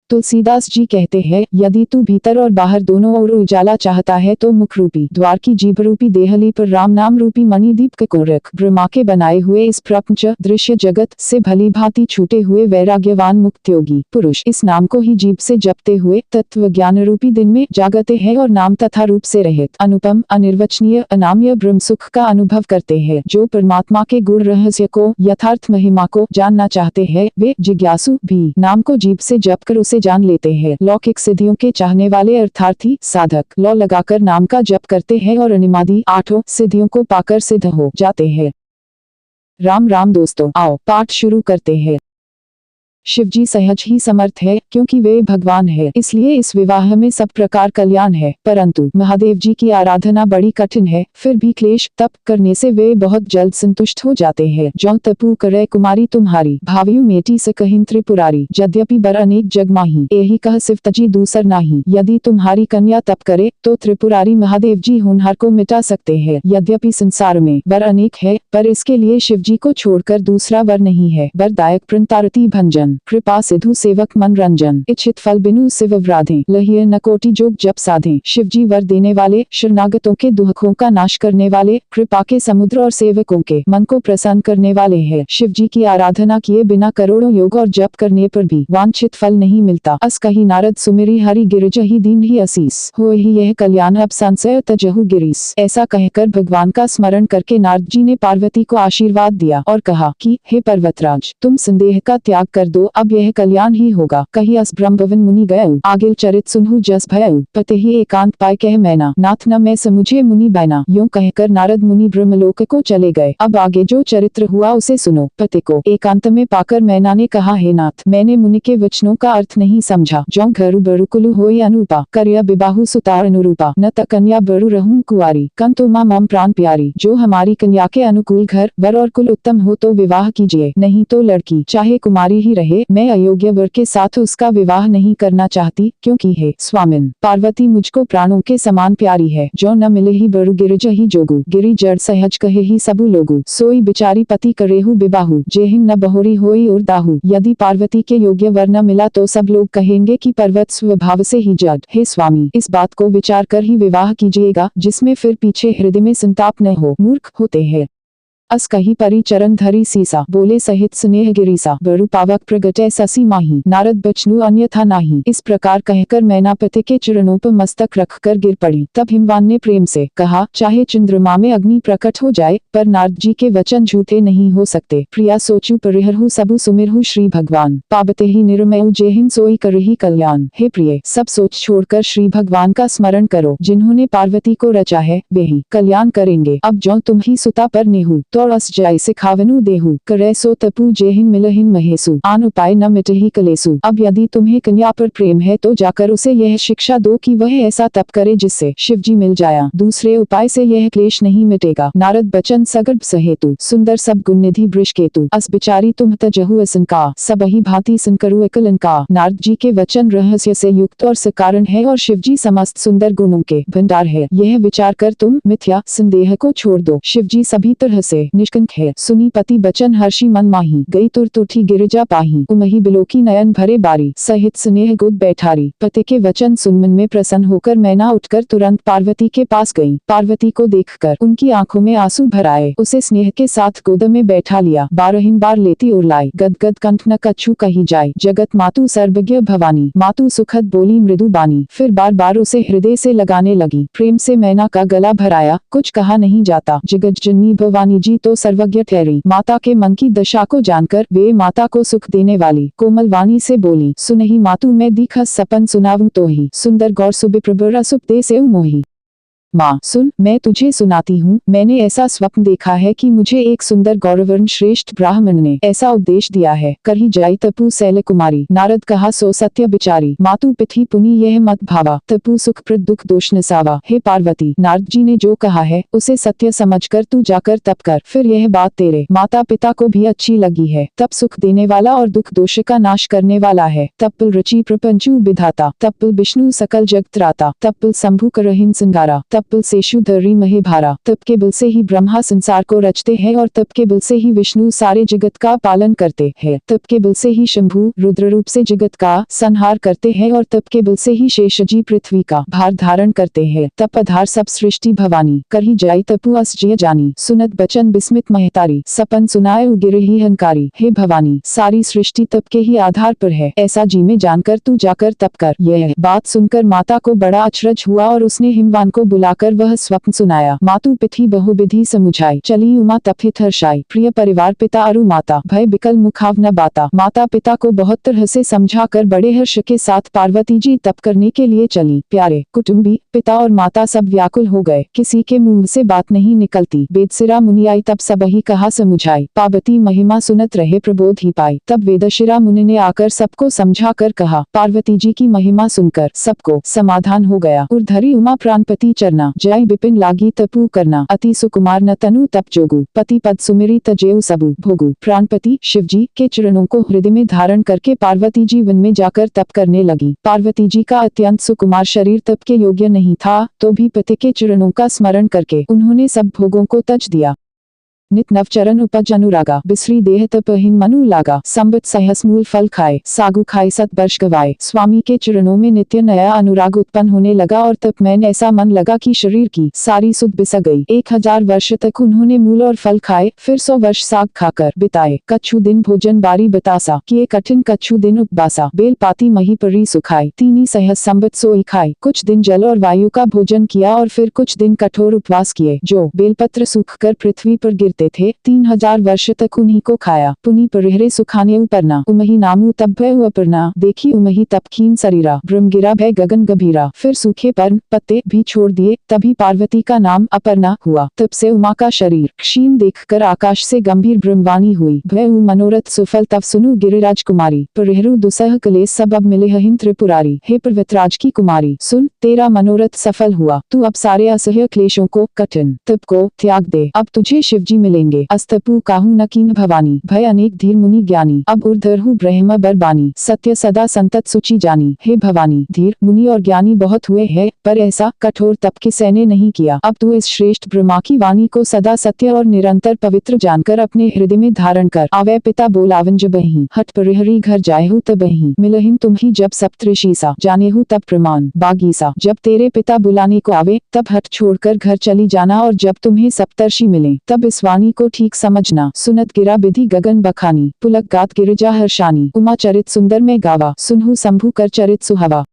तुलसीदास जी कहते हैं, यदि तू भीतर और बाहर दोनों ओर उजाला चाहता है तो मुख रूपी द्वार की जीभ रूपी देहली पर राम नाम रूपी मणिदीप को रख। ब्रह्मा के बनाए हुए इस प्रपंच दृश्य जगत से भली भांति छूटे हुए वैराग्यवान मुक्त योगी पुरुष इस नाम को ही जीभ से जपते हुए तत्व ज्ञान रूपी दिन में जागते हैं और नाम तथा रूप से रहित अनुपम अनिर्वचनीय अनाम्य ब्रह्म सुख का अनुभव करते हैं। जो परमात्मा के गुण रहस्य को यथार्थ महिमा को जानना चाहते हैं वे जिज्ञासु भी नाम को जीभ से जप कर उसे जान लेते हैं। लौकिक सिद्धियों के चाहने वाले अर्थार्थी साधक लौ लगाकर नाम का जप करते हैं और अनिमादि 8 सिद्धियों को पाकर सिद्ध हो जाते हैं। राम राम दोस्तों, आओ पाठ शुरू करते हैं। शिवजी सहज ही समर्थ है क्योंकि वे भगवान है, इसलिए इस विवाह में सब प्रकार कल्याण है। परंतु महादेव जी की आराधना बड़ी कठिन है, फिर भी क्लेश तप करने से वे बहुत जल्द संतुष्ट हो जाते हैं। जो तपु करे कुमारी तुम्हारी भावियु मेटी से कहिन त्रिपुरारी यद्यपि बर अनेक जग माही एही कह सिव तजी दूसर नाही। यदि तुम्हारी कन्या तप करे तो त्रिपुरारी महादेव जी होनहार को मिटा सकते हैं। यद्यपि संसार में वर अनेक है पर इसके लिए शिव जी को छोड़कर दूसरा वर नहीं है। वरदायक प्रणतारती भंजन कृपा सिधु सेवक मनरंजन इच्छित फल बिनु शिव व्राधे लहिए न कोटि जोग जप साधे। शिवजी वर देने वाले, शरणागतों के दुखों का नाश करने वाले, कृपा के समुद्र और सेवकों के मन को प्रसन्न करने वाले हैं। शिवजी की आराधना किए बिना करोड़ों योग और जप करने पर भी वांछित फल नहीं मिलता। अस कही नारद सुमिरी हरि गिरिजहि दीन ही असीस हो ही यह कल्याण अब संशय तजहु गिरीस। ऐसा कहकर भगवान का स्मरण करके नारद जी ने पार्वती को आशीर्वाद दिया और कहा कि हे पर्वतराज, तुम संदेह का त्याग कर दो, अब यह कल्याण ही होगा। कही अस ब्रह्मभवन मुनि गयउ आगिल चरित सुनहु जस भयउ पते ही एकांत पाए कह मैना नाथ न मैं समुझे मुनि बैना। यूं कहकर नारद मुनि ब्रह्मलोक को चले गए। अब आगे जो चरित्र हुआ उसे सुनो। पति को एकांत में पाकर मैना ने कहा, हे नाथ, मैंने मुनि के वचनों का अर्थ नहीं समझा। जो घरु बरु कुलु होई अनुपा करिया विबाहु सुतार अनुरूपा न त कन्या बरु रहूं कुआरी कन तो मां मम प्राण प्यारी। जो हमारी कन्या के अनुकूल घर वर और कुल उत्तम हो तो विवाह कीजिए, नहीं तो लड़की चाहे कुमारी ही रहे, मैं अयोग्य वर के साथ उसका विवाह नहीं करना चाहती, क्योंकि हे स्वामिन, पार्वती मुझको प्राणों के समान प्यारी है। जो न मिले ही बरु गिरिज ही जोगु गिरि जड़ सहज कहे ही सबु लोगु सोई बिचारी पति करेहु विबाहु जेहिन न बहोरी होई उर्दाहु। यदि पार्वती के योग्य वर न मिला तो सब लोग कहेंगे कि पर्वत स्वभाव से ही जड़। हे स्वामी, इस बात को विचार कर ही विवाह कीजिएगा, जिसमें फिर पीछे हृदय में संताप न हो। मूर्ख होते हैं। अस कही परी चरण धरी सीसा बोले सहित स्नेह गिरीसा बरु पावक प्रगटै ससी माही नारद बचनु अन्यथा नाही। इस प्रकार कहकर मैना पति के चरणों पर मस्तक रखकर गिर पड़ी। तब हिमवान ने प्रेम से कहा, चाहे चंद्रमा में अग्नि प्रकट हो जाए पर नारद जी के वचन झूठे नहीं हो सकते। प्रिया सोचु परिहरहु सबु सुमिरहु श्री भगवान पावते ही निर्मयु जेहिन सोई करही कल्याण। हे प्रिय, सब सोच छोड़कर श्री भगवान का स्मरण करो। जिन्होंने पार्वती को रचा है वे ही कल्याण करेंगे। अब जो तुम ही सुता पर नेहु तो अस जाय सिखावनु देहु करे सो तपु जेहिन मिलहिन महेसु आन उपाय न मिटहि कलेसु। अब यदि तुम्हें कन्या पर प्रेम है तो जाकर उसे यह शिक्षा दो कि वह ऐसा तप करे जिससे शिवजी मिल जाया। दूसरे उपाय से यह क्लेश नहीं मिटेगा। नारद बचन सगर्भ सहेतु सुंदर सब गुण निधि वृषकेतु अस बिचारी तुम तजहु असंका सबहि भांति संकरु एकलंका। नारद जी के वचन रहस्य से युक्त और सकारण है और शिवजी समस्त सुंदर गुणों के भंडार है। यह विचार कर तुम मिथ्या संदेह को छोड़ दो। शिवजी सभी तरह से निष्कंठ है। सुनी पति बचन हर्षि मन माही गई तुरत उठी गिरिजा पाही उमही बिलोकी नयन भरे बारी सहित स्नेह गोद बैठारी। पति के वचन सुन मन में प्रसन्न होकर मैना उठकर तुरंत पार्वती के पास गई। पार्वती को देखकर उनकी आंखों में आंसू भर आए। उसे स्नेह के साथ गोद में बैठा लिया। 12 बार लेती उरलाई गदगद कंठ न कछु कही जाय जगत मातु सर्वज्ञ भवानी मातु सुखद बोली मृदु बानी। फिर बार बार उसे हृदय से लगाने लगी। प्रेम से मैना का गला भराया। कुछ कहा नहीं जाता। जगत जननी भवानी जी तो सर्वज्ञ ठहरी। माता के मन की दशा को जानकर वे माता को सुख देने वाली कोमल वाणी से बोली, सुनहि मातु मैं दीखा सपन सुनाऊं तो ही सुंदर गौर सुबह प्रबरा सुप दे से मोही। माँ सुन, मैं तुझे सुनाती हूँ। मैंने ऐसा स्वप्न देखा है कि मुझे एक सुंदर गौरवर्ण श्रेष्ठ ब्राह्मण ने ऐसा उपदेश दिया है, करही जाई तपु शैल कुमारी। नारद कहा, सो सत्य बिचारी मातु पिथि पुनि यह मत भावा तपु सुख प्रद दुख दोष नसावा। हे पार्वती, नारद जी ने जो कहा है उसे सत्य समझकर तू जाकर तप कर। फिर यह बात तेरे माता पिता को भी अच्छी लगी है। तप सुख देने वाला और दुख दोष का नाश करने वाला है। तप्पल रचि प्रपंचु विधाता तप्पल विष्णु सकल जगत त्राता तप्पल शंभु करहिन सिंगारा तप बल से शुद्धरी महे भारा। तप के बल से ही ब्रह्मा संसार को रचते हैं और तप के बल से ही विष्णु सारे जगत का पालन करते हैं। तप के बल से ही शंभु रुद्र रूप से जगत का संहार करते हैं और तप के बल से ही शेषजी पृथ्वी का भार धारण करते हैं। तप आधार सब सृष्टि भवानी, करही जाई तपु अस जय जानी। सुनत बचन बिस्मित महतारी, सपन सुनाए उगिरही हंकारी। हे भवानी, सारी सृष्टि तप के ही आधार पर है, ऐसा जी में जानकर तू जाकर तप कर। यह बात सुनकर माता को बड़ा अचरज हुआ और उसने हिमवान को बुलाकर वह स्वप्न सुनाया। मातु पिथि बहुविधि समुझाई, चली उमा तपित हर्षाई। प्रिय परिवार पिता अरु माता, भय बिकल मुखाव न बाता। माता पिता को बहुत तरह से समझाकर बड़े हर्ष के साथ पार्वती जी तप करने के लिए चली। प्यारे कुटुंबी, पिता और माता सब व्याकुल हो गए, किसी के मुंह से बात नहीं निकलती। वेदशिरा मुनि आई तब सब ही कहा समुझाई। पार्वती महिमा सुनत रहे प्रबोध ही पाई। तब वेदशिरा मुनि ने आकर सबको समझा कर कहा। पार्वती जी की महिमा सुनकर सबको समाधान हो गया। उर्धरी उमा प्राणपति चरना, जय बिपिन लागी तपु करना। अति सुकुमार न तनु तप जोगु, पति पद सुमिरी तजेउ सबु भोगु। प्राणपति शिवजी के चरणों को हृदय में धारण करके पार्वती जी वन में जाकर तप करने लगी। पार्वती जी का अत्यंत सुकुमार शरीर तप के योग्य नहीं था, तो भी पति के चरणों का स्मरण करके उन्होंने सब भोगों को तज दिया। नित नवचरण उपज अनुरागा, बिसरी देह तपहीन मनु लागा। संबत सहस मूल फल खाए, सागु खाए सत वर्ष गवाए। स्वामी के चरणों में नित्य नया अनुराग उत्पन्न होने लगा और तप में ऐसा मन लगा कि शरीर की सारी सुध बिसक गई। 1000 वर्ष तक उन्होंने मूल और फल खाए, फिर 100 वर्ष साग खाकर बिताए। कछु दिन भोजन बारी बतासा, किए कठिन कछु दिन उपवासा। बेल पाती मही परी सुखाई, तीनी सहस संबत सोई खाई। कुछ दिन जल और वायु का भोजन किया और फिर कुछ दिन कठोर उपवास किए। जो बेलपत्र सूख कर पृथ्वी पर गिरते थे, 3000 वर्ष तक उन्हीं को खाया। पुनि परिहरे सुखाने उपरना, उमही नामु तब भय अपर्णा। देखी उमही तपखीन शरीरा, ब्रह्म गिरा भय गगन गंभीरा। फिर सूखे पर्ण पत्ते भी छोड़ दिए, तभी पार्वती का नाम अपर्णा हुआ। तब से उमा का शरीर क्षीण देखकर आकाश से गंभीर ब्रह्मवाणी हुई। भय मनोरथ सुफल तब सुनु गिरिराज कुमारी। परिहरु दुसह कलेश सब अब मिले हहिं त्रिपुरारी। हे पर्वतराज की कुमारी, सुन तेरा मनोरथ सफल हुआ। तू अब सारे असह्य क्लेशों को, कठिन तप को त्याग दे। अब तुझे शिवजी मिलेंगे। अस्तपु काहू न कीन भवानी, भय अनेक धीर मुनि ज्ञानी। अब उर्धरहु ब्रह्म बरबानी, सत्य सदा संतत सुचि जानी। हे भवानी, धीर मुनि और ज्ञानी बहुत हुए हैं, पर ऐसा कठोर तप किसी ने नहीं किया। अब तू इस श्रेष्ठ ब्रह्मा की वाणी को सदा सत्य और निरंतर पवित्र जानकर अपने हृदय में धारण कर। आवे पिता बोलावन जबहि, हठ परिहरी घर जायहु तबहि। मिलहिं तुम्ही जब सप्तऋषिसा, जानेहु तब प्रमाण बागीसा। जब तेरे पिता बुलाने को आवे, तब हठ छोड़कर घर चली जाना, और जब तुम्हें सप्तर्षि मिले, तब इस वाणी को ठीक समझना। सुनत गिरा विधि गगन बखानी, पुलक गात गिरिजा हर्षानी। उमा चरित सुंदर में गावा, सुनहु शंभु कर चरित सुहावा।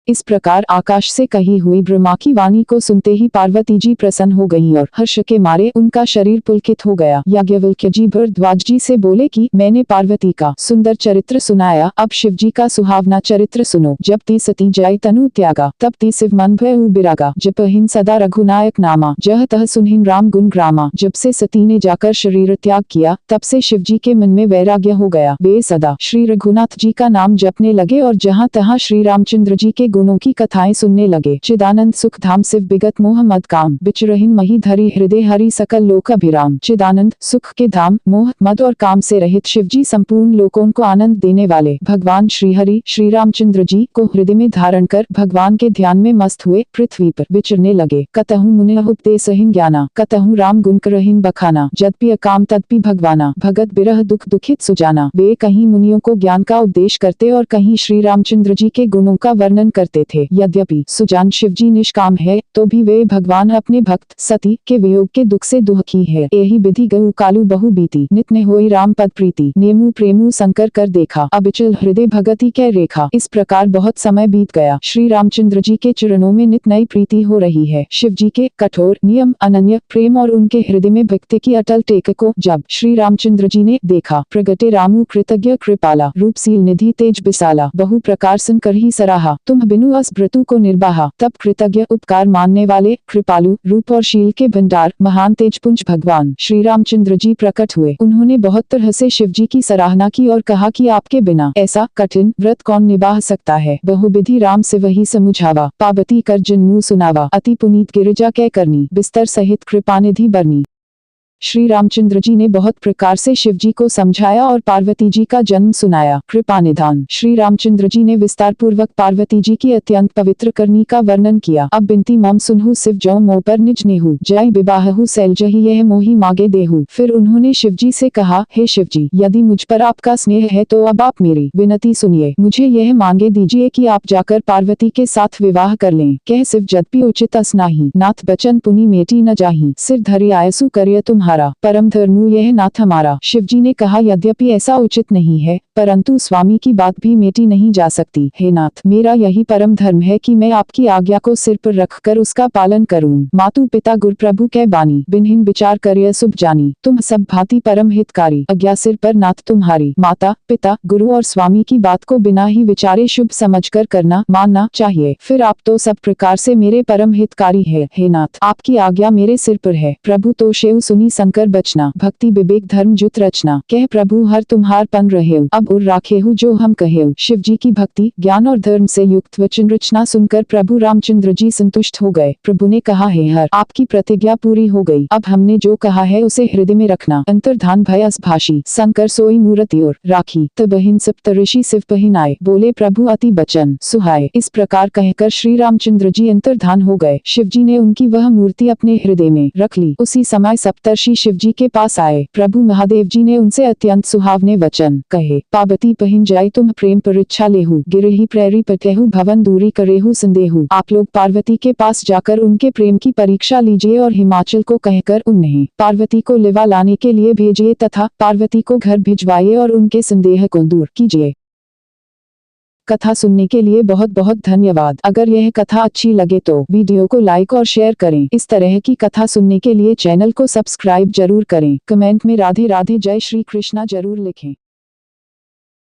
इस प्रकार आकाश से कही हुई ब्रह्मा की वाणी को सुनते ही पार्वती जी प्रसन्न हो गईं और हर्ष के मारे उनका शरीर पुलकित हो गया। याज्ञवल्क्य जी भरद्वाज जी से बोले कि मैंने पार्वती का सुंदर चरित्र सुनाया, अब शिव जी का सुहावना चरित्र सुनो। जब ती सती जाय तनु त्यागा, तब ती शिव मन भय बिरागा। जपहिन सदा रघुनायक नामा, जह तह सुनहिन राम गुण ग्रामा। जब से सती ने जाकर शरीर त्याग किया, तब से शिव जी के मन में वैराग्य हो गया। वे सदा श्री रघुनाथ जी का नाम जपने लगे और जहाँ तहाँ श्री रामचंद्र जी के गुणों की कथाएं सुनने लगे। चिदानंद सुख धाम शिव बिगत मोह मद काम, बिचरहिन मही धरी हृदय हरि सकल लोक अभिराम। चिदानंद सुख के धाम, मोह मद और काम से रहित शिवजी संपूर्ण लोकों को आनंद देने वाले भगवान श्री हरि श्री रामचंद्र जी को हृदय में धारण कर भगवान के ध्यान में मस्त हुए पृथ्वी पर विचरने लगे। कतहु मुनिः उपदेशहिं ज्ञाना, कतहु राम गुण करहिं बखाना। जदपि अकाम तदपि भगवाना, भगत बिरह दुख दुखित सुजाना। वे कहीं मुनियों को ज्ञान का उपदेश करते और कहीं श्री रामचंद्र जी के गुणों का वर्णन करते थे। यद्यपि सुजान शिवजी निष्काम है, तो भी वे भगवान अपने भक्त सती के वियोग के दुख से दुखी है। एहि विधि गऊ कालू बहु बीती, नित ने होई राम पद प्रीति। नेमु प्रेमु संकर कर देखा, अबिचल हृदय भगति कै रेखा। इस प्रकार बहुत समय बीत गया। श्री रामचंद्र जी के चरणों में नित नई प्रीति हो रही है। शिव जी के कठोर नियम, अनन्य प्रेम और उनके हृदय में भक्ति की अटल टेक को जब श्री रामचंद्र जी ने देखा, प्रगटे रामु कृतज्ञ कृपाला। रूपशील निधि तेज बिसाला, बहु प्रकार सुन कर ही सराहा। तुम बिनु अस व्रतु को निर्वाहा। तब कृतज्ञ उपकार मानने वाले कृपालु रूप और शील के भंडार महान तेजपुंज भगवान श्री रामचंद्र जी प्रकट हुए। उन्होंने बहुत तरह से शिव जी की सराहना की और कहा कि आपके बिना ऐसा कठिन व्रत कौन निभा सकता है। बहुविधि राम से वही समुझावा, पार्वती कर जन्मु सुनावा। अति पुनीत गिरिजा कै करनी, बिस्तर सहित कृपानिधि बरनी। श्री रामचंद्र जी ने बहुत प्रकार से शिव जी को समझाया और पार्वती जी का जन्म सुनाया। कृपा निधान। श्री रामचंद्र जी ने विस्तार पूर्वक पार्वती जी की अत्यंत पवित्र करनी का वर्णन किया। अब बिनती मम सुनहु शिव जो मोह पर निज नेहु, जय विवाहु सैलजहि यह मोहि मागे देहु। फिर उन्होंने शिव जी से कहा, हे शिव जी, यदि मुझ पर आपका स्नेह है तो अब आप मेरी विनती सुनिए। मुझे यह मांगे दीजिए कि आप जाकर पार्वती के साथ विवाह कर लें। कह शिव जदपि उचित अस नाही, नाथ बचन पुनि मेटी न जाही। सिर धरि आयसु करिय तुम्हारा, परम धर्मु यह नाथ हमारा। शिव जी ने कहा, यद्यपि ऐसा उचित नहीं है, परंतु स्वामी की बात भी मेटी नहीं जा सकती। हे नाथ, मेरा यही परम धर्म है कि मैं आपकी आज्ञा को सिर पर रखकर उसका पालन करूं। मातु पिता गुरु प्रभु कै बानी, बिनहिन विचार करिय शुभ जानी। तुम सब भांति परम हितकारी, आज्ञा सिर पर नाथ तुम्हारी। माता पिता गुरु और स्वामी की बात को बिना ही विचारे शुभ समझकर करना मानना चाहिए। फिर आप तो सब प्रकार से मेरे परम हितकारी है। हे नाथ, आपकी आज्ञा मेरे सिर पर है। प्रभु तो शेव सुनी शंकर बचना, भक्ति विवेक धर्म जुत रचना। कह प्रभु हर तुम्हार पन रहेउ, अब उर राखेहु जो हम कहेउ। शिव जी की भक्ति ज्ञान और धर्म से युक्त वचन रचना सुनकर प्रभु रामचंद्र जी संतुष्ट हो गए। प्रभु ने कहा, हे हर, आपकी प्रतिज्ञा पूरी हो गई। अब हमने जो कहा है उसे हृदय में रखना। अंतर्धान भय भाषी, शंकर सोई मूर्ति और राखी। तब बहिन सप्त ऋषि शिव पहिनाए, बोले प्रभु अति बचन सुहाए। इस प्रकार कहकर श्री रामचंद्र जी अंतर्धान हो गए। शिव जी ने उनकी वह मूर्ति अपने हृदय में रख ली। उसी समय सप्तर्षि शिव जी के पास आए। प्रभु महादेव जी ने उनसे अत्यंत सुहावने वचन कहे। पार्वती पहिन जाय तुम प्रेम परीक्षा लेहु, गिरहि प्रेरी पटेहु भवन दूरी करेहु संदेहु। आप लोग पार्वती के पास जाकर उनके प्रेम की परीक्षा लीजिए और हिमाचल को कहकर उन्हें पार्वती को लिवा लाने के लिए भेजिए तथा पार्वती को घर भिजवाइए और उनके संदेह को दूर कीजिए। कथा सुनने के लिए बहुत बहुत धन्यवाद। अगर यह कथा अच्छी लगे तो वीडियो को लाइक और शेयर करें। इस तरह की कथा सुनने के लिए चैनल को सब्सक्राइब जरूर करें। कमेंट में राधे राधे जय श्री कृष्णा जरूर लिखें।